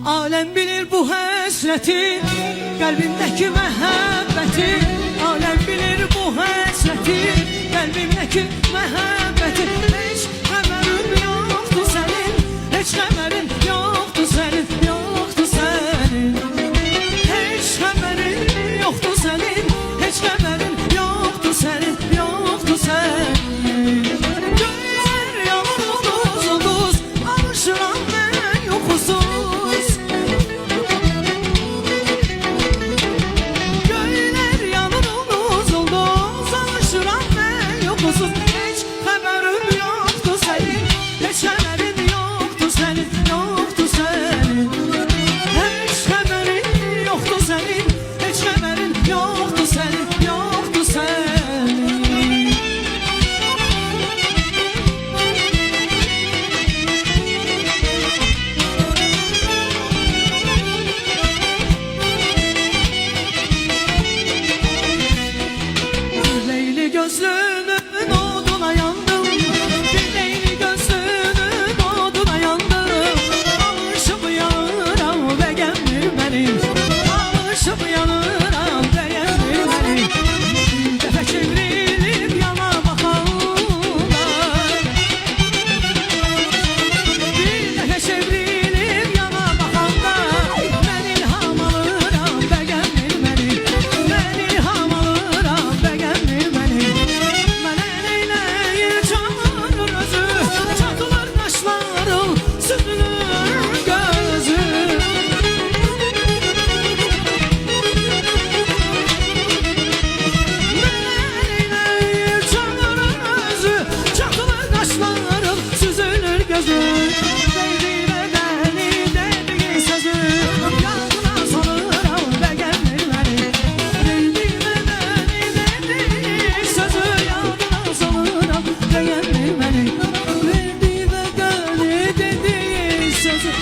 Alem bilir bu həsrəti, qəlbimdəki məhəbbəti. Alem bilir bu həsrəti, qəlbimdəki məhəbbəti. Heç xəbərin yoxdur sənin, heç xəbərin yoxdur sənin, yoxdur sənin. Heç xəbərin yoxdur sənin, heç xəbərin yoxdur sənin, yoxdur sənin. Göylər yanır ulduz ulduz, alışıram mən yoxusuz. Göylər yanır ulduz ulduz, alışıram mən yoxusuz. Heç xəbərim yoxdur sənin, heç xəbərin yoxdur sənin, yoxdur sənin. Heç xəbərin yoxdur sənin, heç xəbərin yoxdur sənin, yoxdur sənin. Leyli gözlünün oduna yandım, bir leyli gözlünün oduna yandım. Alışıp yanıram beğenmir beni, alışıp yanıram beğenmir beni. Bir dəfə çevrilip yana bakanlar, bir dəfə çevrilip yana bakanlar. Ben ilham alıram beğenmir beni, ben ilham alıram beğenmir beni. Mənə neyləyir çağırır özü, çatılır qaşlarım, süzülür gözü. Neyləyir çağırır özü, çatılır qaşlarım, süzülür gözü. Deydi bədəni, dediği sözü, yadına salıram beğenmir beni. Deydi bədəni, dediği sözü, yadına salıram beğenmir beni. Deydi bədəni, dediği sözü,